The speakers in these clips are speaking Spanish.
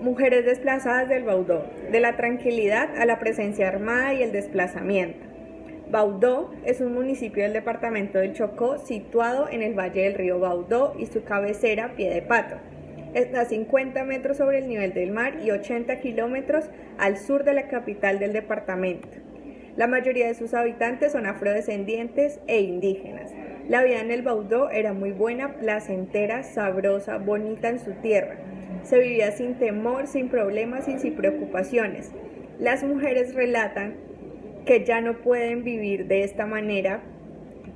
Mujeres desplazadas del Baudó, de la tranquilidad a la presencia armada y el desplazamiento. Baudó es un municipio del departamento del Chocó situado en el valle del río Baudó y su cabecera Piedepato. Está a 50 metros sobre el nivel del mar y 80 kilómetros al sur de la capital del departamento. La mayoría de sus habitantes son afrodescendientes e indígenas. La vida en el Baudó era muy buena, placentera, sabrosa, bonita en su tierra. Se vivía sin temor, sin problemas y sin preocupaciones. Las mujeres relatan que ya no pueden vivir de esta manera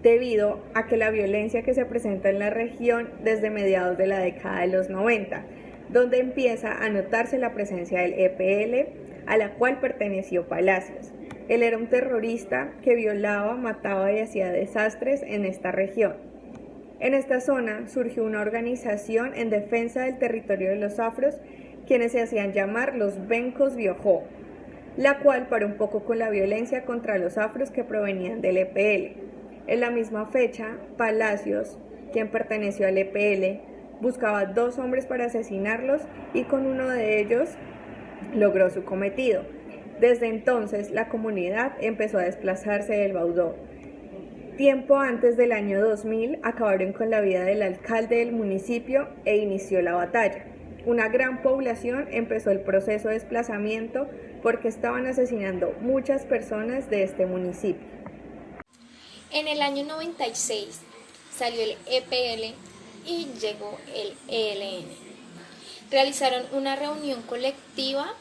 debido a que la violencia que se presenta en la región desde mediados de la década de los 90, donde empieza a notarse la presencia del EPL, a la cual perteneció Palacios. Él era un terrorista que violaba, mataba y hacía desastres en esta región. En esta zona surgió una organización en defensa del territorio de los afros, quienes se hacían llamar los Bencos Biojó, la cual paró un poco con la violencia contra los afros que provenían del EPL. En la misma fecha, Palacios, quien perteneció al EPL, buscaba 2 hombres para asesinarlos y con uno de ellos logró su cometido. Desde entonces, la comunidad empezó a desplazarse del Baudó. Tiempo antes del año 2000, acabaron con la vida del alcalde del municipio e inició la batalla. Una gran población empezó el proceso de desplazamiento porque estaban asesinando muchas personas de este municipio. En el año 96 salió el EPL y llegó el ELN. Realizaron una reunión colectiva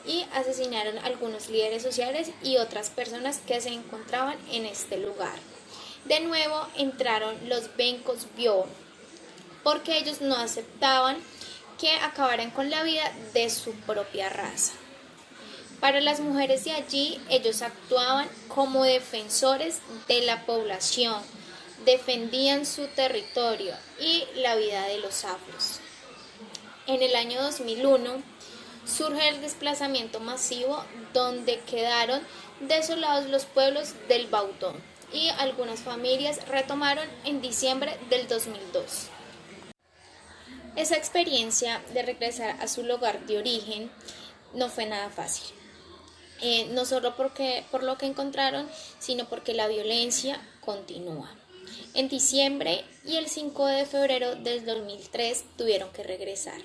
y asesinaron a algunos líderes sociales y otras personas que se encontraban en este lugar. De nuevo entraron los Bencos Biojó porque ellos no aceptaban que acabaran con la vida de su propia raza. Para las mujeres de allí, ellos actuaban como defensores de la población, defendían su territorio y la vida de los afros. En el año 2001 surge el desplazamiento masivo donde quedaron desolados los pueblos del Baudó y algunas familias retomaron en diciembre del 2002. Esa experiencia de regresar a su lugar de origen no fue nada fácil. No solo por lo que encontraron, sino porque la violencia continúa. En diciembre y el 5 de febrero del 2003 tuvieron que regresar.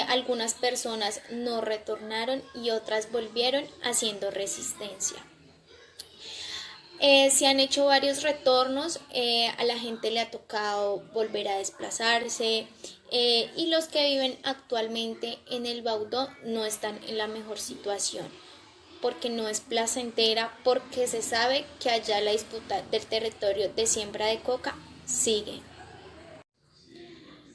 Algunas personas no retornaron y otras volvieron haciendo resistencia. Se han hecho varios retornos, a la gente le ha tocado volver a desplazarse y los que viven actualmente en el Baudó no están en la mejor situación porque no es placentera, porque se sabe que allá la disputa del territorio de siembra de coca sigue.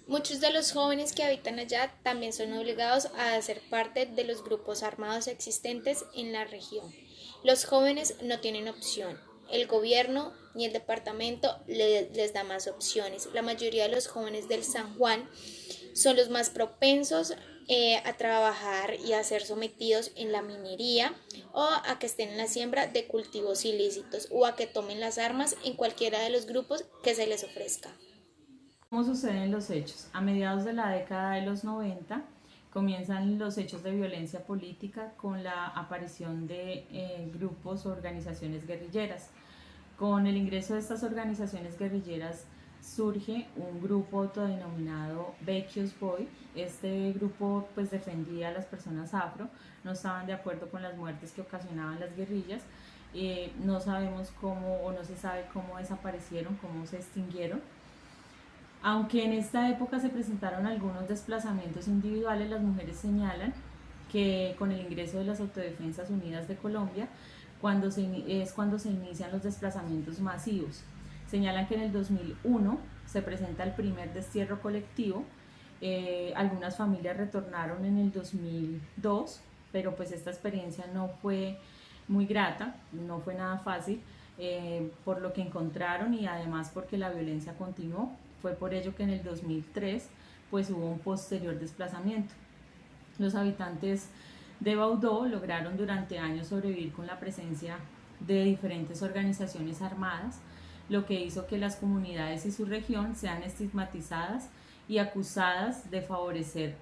Muchos de los jóvenes que habitan allá también son obligados a hacer parte de los grupos armados existentes en la región. Los jóvenes no tienen opción. El gobierno ni el departamento les da más opciones. La mayoría de los jóvenes del San Juan son los más propensos a trabajar y a ser sometidos en la minería o a que estén en la siembra de cultivos ilícitos o a que tomen las armas en cualquiera de los grupos que se les ofrezca. ¿Cómo suceden los hechos? A mediados de la década de los 90 comienzan los hechos de violencia política con la aparición de grupos o organizaciones guerrilleras. Con el ingreso de estas organizaciones guerrilleras surge un grupo autodenominado Vecchios Boy. Este grupo pues defendía a las personas afro, no estaban de acuerdo con las muertes que ocasionaban las guerrillas. No sabemos cómo o no se sabe cómo desaparecieron, cómo se extinguieron. Aunque en esta época se presentaron algunos desplazamientos individuales, las mujeres señalan que con el ingreso de las Autodefensas Unidas de Colombia es cuando se inician los desplazamientos masivos. Señalan que en el 2001 se presenta el primer destierro colectivo, algunas familias retornaron en el 2002, pero pues esta experiencia no fue muy grata, no fue nada fácil, por lo que encontraron y además porque la violencia continuó. Fue por ello que en el 2003 pues hubo un posterior desplazamiento. Los habitantes de Baudó lograron durante años sobrevivir con la presencia de diferentes organizaciones armadas, lo que hizo que las comunidades y su región sean estigmatizadas y acusadas de favorecer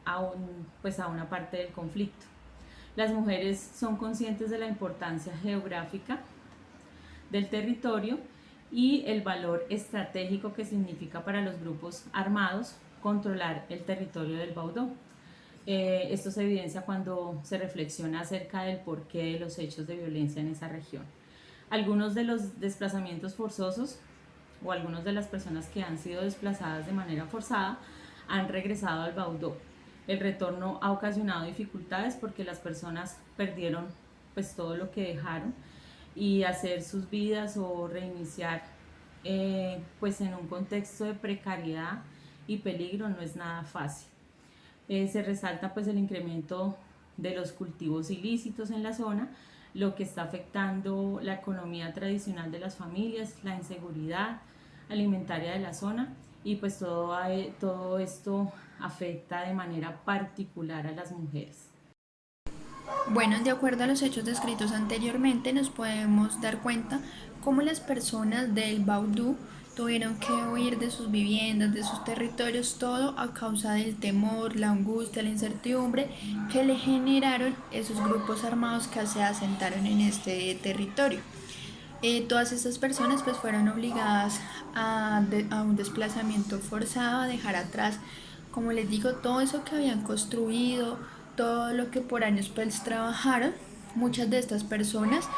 pues a una parte del conflicto. Las mujeres son conscientes de la importancia geográfica del territorio y el valor estratégico que significa para los grupos armados controlar el territorio del Baudó. Esto se evidencia cuando se reflexiona acerca del porqué de los hechos de violencia en esa región. Algunos de los desplazamientos forzosos o algunas de las personas que han sido desplazadas de manera forzada han regresado al Baudó. El retorno ha ocasionado dificultades porque las personas perdieron pues todo lo que dejaron, y hacer sus vidas o reiniciar pues en un contexto de precariedad y peligro no es nada fácil. Se resalta pues el incremento de los cultivos ilícitos en la zona, lo que está afectando la economía tradicional de las familias, la inseguridad alimentaria de la zona, y pues todo esto afecta de manera particular a las mujeres. Bueno, de acuerdo a los hechos descritos anteriormente, nos podemos dar cuenta cómo las personas del Baudó tuvieron que huir de sus viviendas, de sus territorios, todo a causa del temor, la angustia, la incertidumbre que le generaron esos grupos armados que se asentaron en este territorio. Todas estas personas pues fueron obligadas a un desplazamiento forzado, a dejar atrás, como les digo, todo eso que habían construido, todo lo que por años pues trabajaron. Muchas de estas personas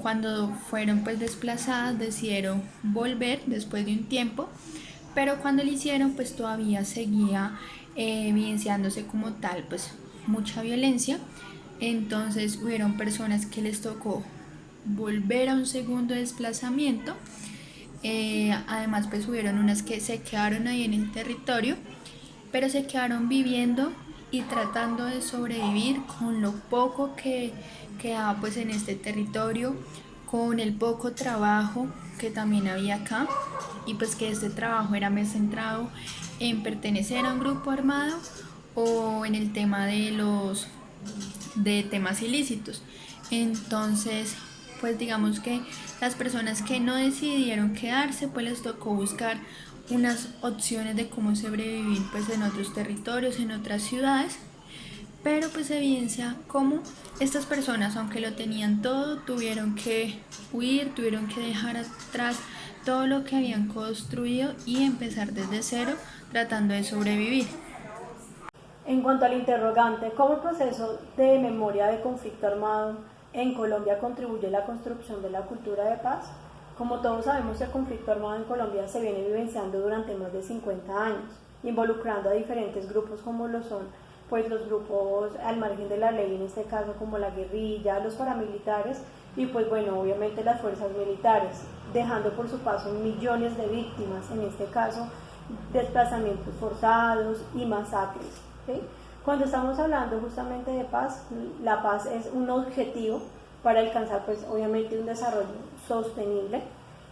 cuando fueron pues desplazadas decidieron volver después de un tiempo, pero cuando lo hicieron pues todavía seguía evidenciándose como tal pues mucha violencia. Entonces hubieron personas que les tocó volver a un segundo desplazamiento. Además pues hubieron unas que se quedaron ahí en el territorio, pero se quedaron viviendo y tratando de sobrevivir con lo poco que quedaba pues en este territorio, con el poco trabajo que también había acá, y pues que este trabajo era más centrado en pertenecer a un grupo armado o en el tema de temas ilícitos. Entonces pues digamos que las personas que no decidieron quedarse pues les tocó buscar unas opciones de cómo sobrevivir pues en otros territorios, en otras ciudades, pero pues evidencia cómo estas personas, aunque lo tenían todo, tuvieron que huir, tuvieron que dejar atrás todo lo que habían construido y empezar desde cero tratando de sobrevivir. En cuanto al interrogante, ¿cómo el proceso de memoria de conflicto armado en Colombia contribuye a la construcción de la cultura de paz? Como todos sabemos, el conflicto armado en Colombia se viene vivenciando durante más de 50 años, involucrando a diferentes grupos como lo son pues los grupos al margen de la ley, en este caso como la guerrilla, los paramilitares y pues bueno, obviamente las fuerzas militares, dejando por su paso millones de víctimas, en este caso desplazamientos forzados y masacres, ¿sí? Cuando estamos hablando justamente de paz, la paz es un objetivo para alcanzar pues obviamente un desarrollo sostenible.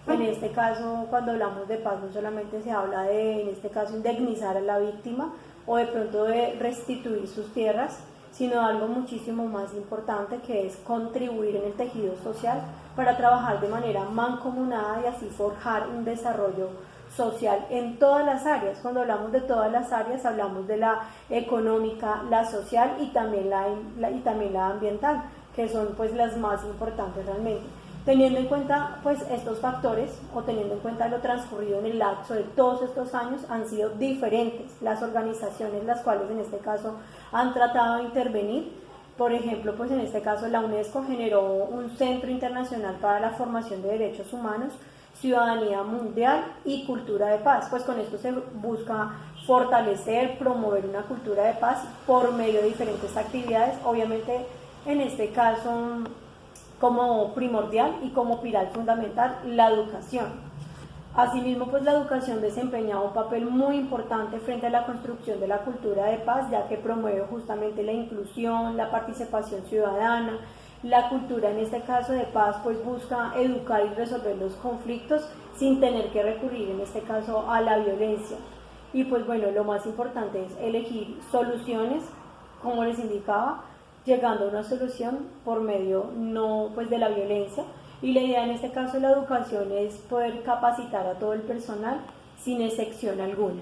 En este caso, cuando hablamos de paz, no solamente se habla de, en este caso, indemnizar a la víctima o de pronto de restituir sus tierras, sino algo muchísimo más importante, que es contribuir en el tejido social para trabajar de manera mancomunada y así forjar un desarrollo social en todas las áreas. Cuando hablamos de todas las áreas, hablamos de la económica, la social y también la ambiental, que son pues las más importantes realmente. Teniendo en cuenta pues estos factores, o teniendo en cuenta lo transcurrido en el lapso de todos estos años, han sido diferentes las organizaciones las cuales en este caso han tratado de intervenir. Por ejemplo, pues en este caso la UNESCO generó un Centro Internacional para la Formación de Derechos Humanos, Ciudadanía Mundial y Cultura de Paz. Pues con esto se busca fortalecer, promover una cultura de paz por medio de diferentes actividades, obviamente en este caso como primordial y como pilar fundamental la educación. Asimismo, pues la educación desempeña un papel muy importante frente a la construcción de la cultura de paz, ya que promueve justamente la inclusión, la participación ciudadana. La cultura en este caso de paz pues busca educar y resolver los conflictos sin tener que recurrir en este caso a la violencia. Y pues bueno, lo más importante es elegir soluciones, como les indicaba, llegando a una solución por medio no pues de la violencia, y la idea en este caso de la educación es poder capacitar a todo el personal sin excepción alguna.